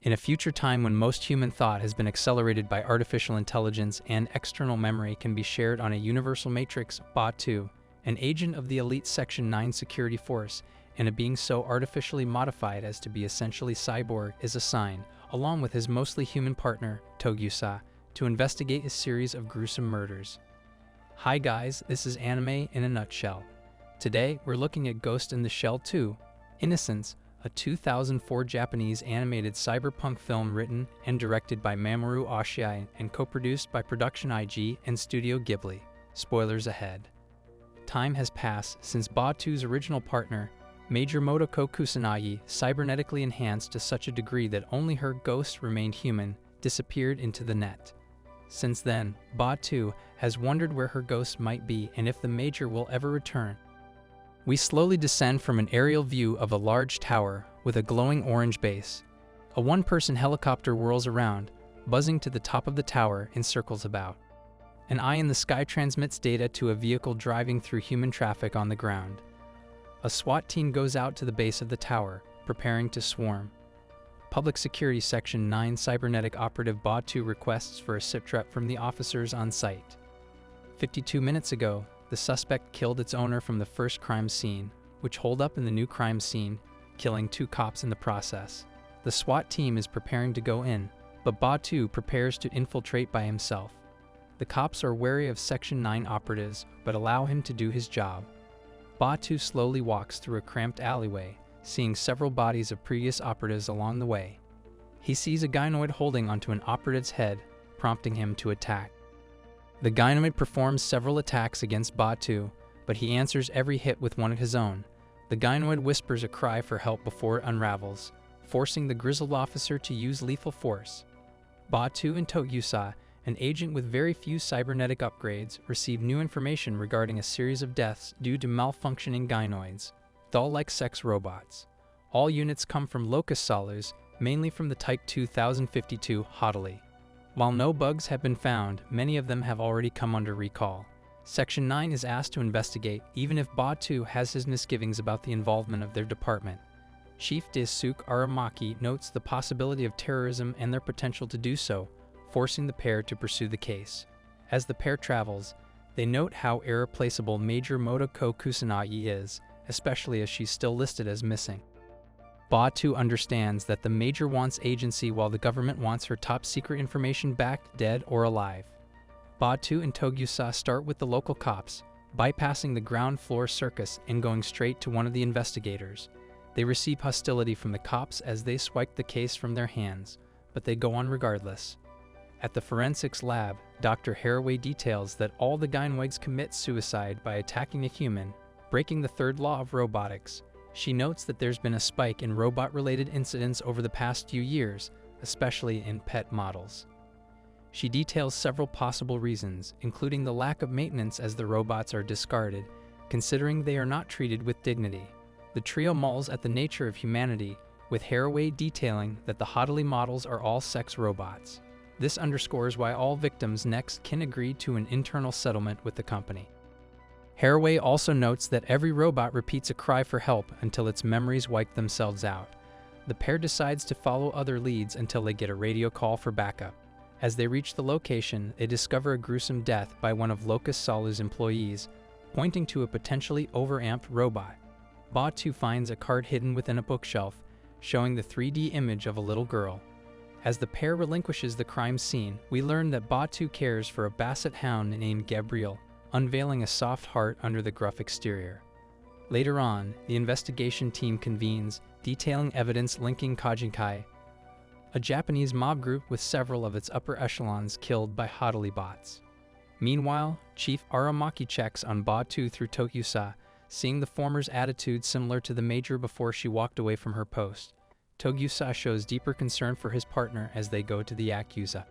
In a future time when most human thought has been accelerated by artificial intelligence and external memory can be shared on a universal matrix, Batou, an agent of the elite Section 9 security force, and a being so artificially modified as to be essentially cyborg, is assigned, along with his mostly human partner, Togusa, to investigate a series of gruesome murders. Hi guys, this is anime in a nutshell. Today, we're looking at Ghost in the Shell 2, Innocence, a 2004 Japanese animated cyberpunk film written and directed by Mamoru Oshii and co-produced by Production IG and Studio Ghibli. Spoilers ahead. Time has passed since Batou's original partner, Major Motoko Kusanagi, cybernetically enhanced to such a degree that only her ghost remained human, disappeared into the net. Since then, Batou has wondered where her ghost might be and if the Major will ever return. We slowly descend from an aerial view of a large tower with a glowing orange base. A one-person helicopter whirls around, buzzing to the top of the tower in circles about. An eye in the sky transmits data to a vehicle driving through human traffic on the ground. A SWAT team goes out to the base of the tower, preparing to swarm. Public Security Section 9 cybernetic operative Batou requests for a sit-rep from the officers on site. 52 minutes ago, the suspect killed its owner from the first crime scene, which holed up in the new crime scene, killing 2 cops in the process. The SWAT team is preparing to go in, but Batou prepares to infiltrate by himself. The cops are wary of Section 9 operatives, but allow him to do his job. Batou slowly walks through a cramped alleyway, seeing several bodies of previous operatives along the way. He sees a gynoid holding onto an operative's head, prompting him to attack. The gynoid performs several attacks against Batou, but he answers every hit with one of his own. The gynoid whispers a cry for help before it unravels, forcing the grizzled officer to use lethal force. Batou and Togusa, an agent with very few cybernetic upgrades, receive new information regarding a series of deaths due to malfunctioning gynoids, doll-like sex robots. All units come from Locust Solus, mainly from the Type 2052 Hodley. While no bugs have been found, many of them have already come under recall. Section 9 is asked to investigate, even if Batou has his misgivings about the involvement of their department. Chief Daisuke Aramaki notes the possibility of terrorism and their potential to do so, forcing the pair to pursue the case. As the pair travels, they note how irreplaceable Major Motoko Kusanagi is, especially as she's still listed as missing. Batou understands that the Major wants agency while the government wants her top-secret information back, dead or alive. Batou and Togusa start with the local cops, bypassing the ground floor circus and going straight to one of the investigators. They receive hostility from the cops as they swipe the case from their hands, but they go on regardless. At the forensics lab, Dr. Haraway details that all the gynoids commit suicide by attacking a human, breaking the third law of robotics. She notes that there's been a spike in robot-related incidents over the past few years, especially in pet models. She details several possible reasons, including the lack of maintenance as the robots are discarded, considering they are not treated with dignity. The trio mulls at the nature of humanity, with Haraway detailing that the Hodley models are all sex robots. This underscores why all victims next can agree to an internal settlement with the company. Haraway also notes that every robot repeats a cry for help until its memories wipe themselves out. The pair decides to follow other leads until they get a radio call for backup. As they reach the location, they discover a gruesome death by one of Locust Solus' employees, pointing to a potentially overamped robot. Batou finds a card hidden within a bookshelf, showing the 3D image of a little girl. As the pair relinquishes the crime scene, we learn that Batou cares for a basset hound named Gabriel, unveiling a soft heart under the gruff exterior. Later on, the investigation team convenes, detailing evidence linking Kajinkai, a Japanese mob group with several of its upper echelons killed by Hodley bots. Meanwhile, Chief Aramaki checks on Batou through Togusa, seeing the former's attitude similar to the Major before she walked away from her post. Togusa shows deeper concern for his partner as they go to the Yakuza.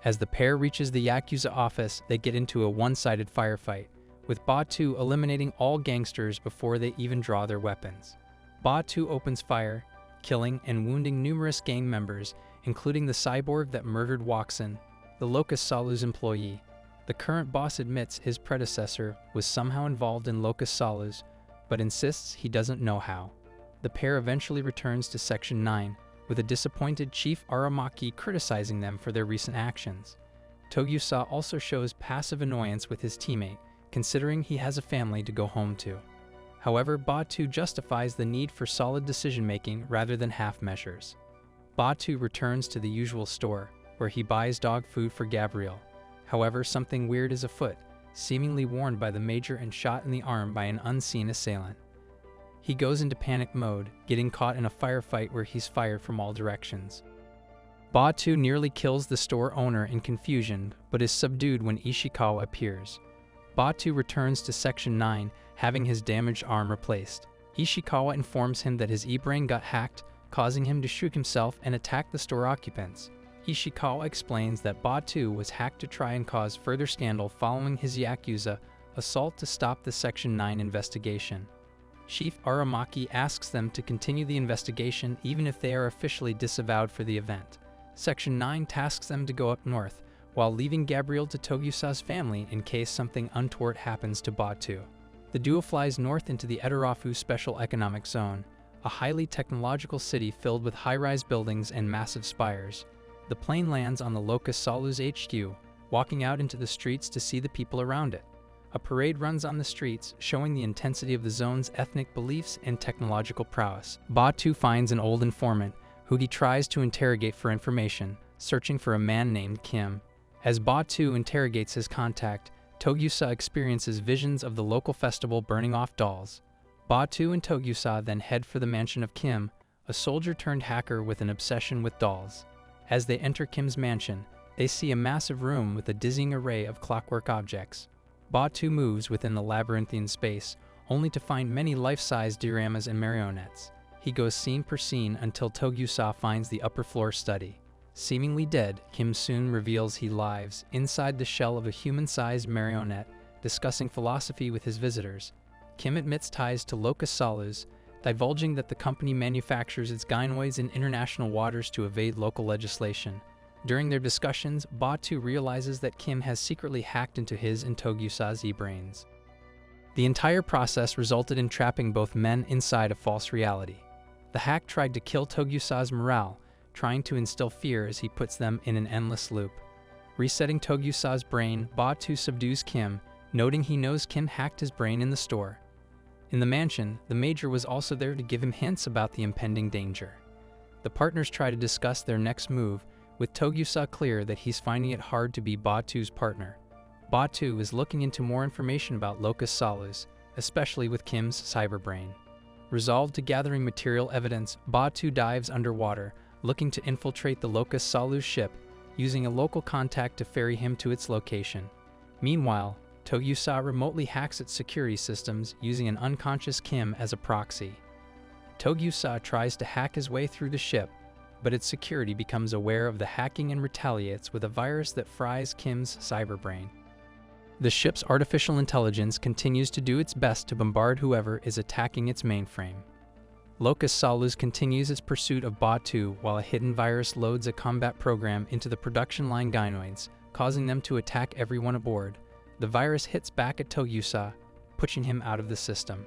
As the pair reaches the Yakuza office, they get into a one-sided firefight, with Batou eliminating all gangsters before they even draw their weapons. Batou opens fire, killing and wounding numerous gang members, including the cyborg that murdered Watson, the Locust Solus employee. The current boss admits his predecessor was somehow involved in Locust Solus, but insists he doesn't know how. The pair eventually returns to Section 9, with a disappointed Chief Aramaki criticizing them for their recent actions. Togusa also shows passive annoyance with his teammate, considering he has a family to go home to. However, Batou justifies the need for solid decision-making rather than half measures. Batou returns to the usual store, where he buys dog food for Gabriel. However, something weird is afoot, seemingly warned by the Major and shot in the arm by an unseen assailant. He goes into panic mode, getting caught in a firefight where he's fired from all directions. Batou nearly kills the store owner in confusion, but is subdued when Ishikawa appears. Batou returns to Section 9, having his damaged arm replaced. Ishikawa informs him that his e-brain got hacked, causing him to shoot himself and attack the store occupants. Ishikawa explains that Batou was hacked to try and cause further scandal following his Yakuza assault to stop the Section 9 investigation. Chief Aramaki asks them to continue the investigation even if they are officially disavowed for the event. Section 9 tasks them to go up north, while leaving Gabriel to Togusa's family in case something untoward happens to Batou. The duo flies north into the Edarafu Special Economic Zone, a highly technological city filled with high-rise buildings and massive spires. The plane lands on the Locust Salu's HQ, walking out into the streets to see the people around it. A parade runs on the streets, showing the intensity of the zone's ethnic beliefs and technological prowess. Batou finds an old informant, who he tries to interrogate for information, searching for a man named Kim. As Batou interrogates his contact, Togusa experiences visions of the local festival burning off dolls. Batou and Togusa then head for the mansion of Kim, a soldier-turned-hacker with an obsession with dolls. As they enter Kim's mansion, they see a massive room with a dizzying array of clockwork objects. Batou moves within the labyrinthian space, only to find many life-size dioramas and marionettes. He goes scene per scene until Togusa finds the upper floor study. Seemingly dead, Kim soon reveals he lives inside the shell of a human-sized marionette, discussing philosophy with his visitors. Kim admits ties to Locust Salus, divulging that the company manufactures its gynoids in international waters to evade local legislation. During their discussions, Batou realizes that Kim has secretly hacked into his and Togusa's e-brains. The entire process resulted in trapping both men inside a false reality. The hack tried to kill Togusa's morale, trying to instill fear as he puts them in an endless loop. Resetting Togusa's brain, Batou subdues Kim, noting he knows Kim hacked his brain in the store. In the mansion, the Major was also there to give him hints about the impending danger. The partners try to discuss their next move, with Togusa clear that he's finding it hard to be Batou's partner. Batou is looking into more information about Locust Salus, especially with Kim's cyberbrain. Resolved to gathering material evidence, Batou dives underwater, looking to infiltrate the Locust Salus ship, using a local contact to ferry him to its location. Meanwhile, Togusa remotely hacks its security systems using an unconscious Kim as a proxy. Togusa tries to hack his way through the ship, but its security becomes aware of the hacking and retaliates with a virus that fries Kim's cyberbrain. The ship's artificial intelligence continues to do its best to bombard whoever is attacking its mainframe. Locust Salus continues its pursuit of Batou while a hidden virus loads a combat program into the production line gynoids, causing them to attack everyone aboard. The virus hits back at Togusa, pushing him out of the system.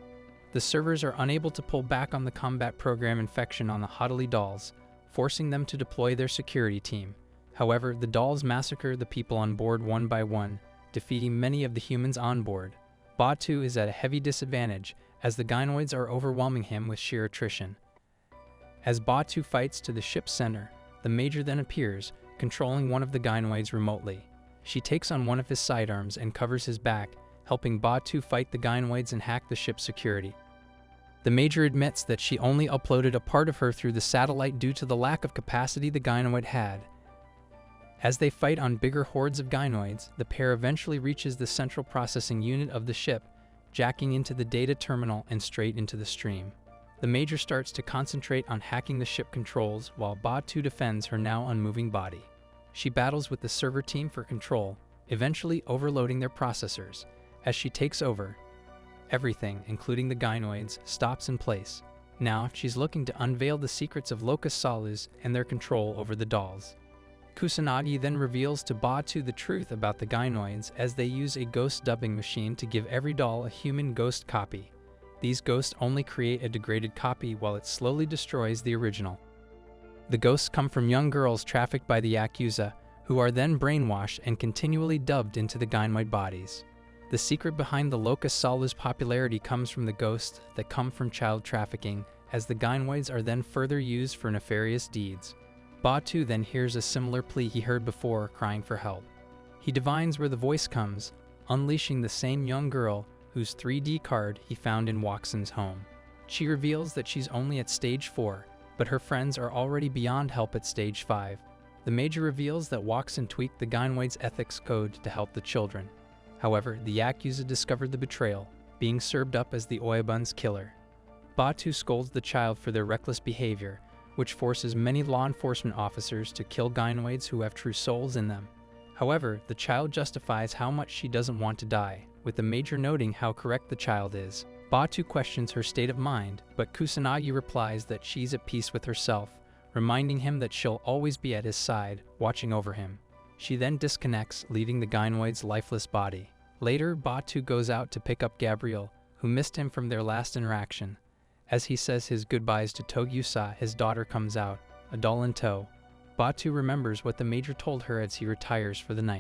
The servers are unable to pull back on the combat program infection on the Hadali dolls, forcing them to deploy their security team. However, the dolls massacre the people on board one by one, defeating many of the humans on board. Batou is at a heavy disadvantage, as the gynoids are overwhelming him with sheer attrition. As Batou fights to the ship's center, the Major then appears, controlling one of the gynoids remotely. She takes on one of his sidearms and covers his back, helping Batou fight the gynoids and hack the ship's security. The Major admits that she only uploaded a part of her through the satellite due to the lack of capacity the gynoid had. As they fight on bigger hordes of gynoids, the pair eventually reaches the central processing unit of the ship, jacking into the data terminal and straight into the stream. The Major starts to concentrate on hacking the ship controls while Batou defends her now unmoving body. She battles with the server team for control, eventually overloading their processors. As she takes over, everything, including the gynoids, stops in place. Now, she's looking to unveil the secrets of Locust Salus and their control over the dolls. Kusanagi then reveals to Batou the truth about the gynoids as they use a ghost dubbing machine to give every doll a human ghost copy. These ghosts only create a degraded copy while it slowly destroys the original. The ghosts come from young girls trafficked by the Yakuza, who are then brainwashed and continually dubbed into the gynoid bodies. The secret behind the Locus Solu's popularity comes from the ghosts that come from child trafficking, as the gynoids are then further used for nefarious deeds. Batou then hears a similar plea he heard before, crying for help. He divines where the voice comes, unleashing the same young girl whose 3D card he found in Watson's home. She reveals that she's only at stage 4, but her friends are already beyond help at stage 5. The Major reveals that Watson tweaked the gynoid's ethics code to help the children. However, the Yakuza discovered the betrayal, being served up as the Oibun's killer. Batou scolds the child for their reckless behavior, which forces many law enforcement officers to kill gynoids who have true souls in them. However, the child justifies how much she doesn't want to die, with the Major noting how correct the child is. Batou questions her state of mind, but Kusanagi replies that she's at peace with herself, reminding him that she'll always be at his side, watching over him. She then disconnects, leaving the gynoid's lifeless body. Later, Batou goes out to pick up Gabriel, who missed him from their last interaction. As he says his goodbyes to Togusa, his daughter comes out, a doll in tow. Batou remembers what the Major told her as he retires for the night.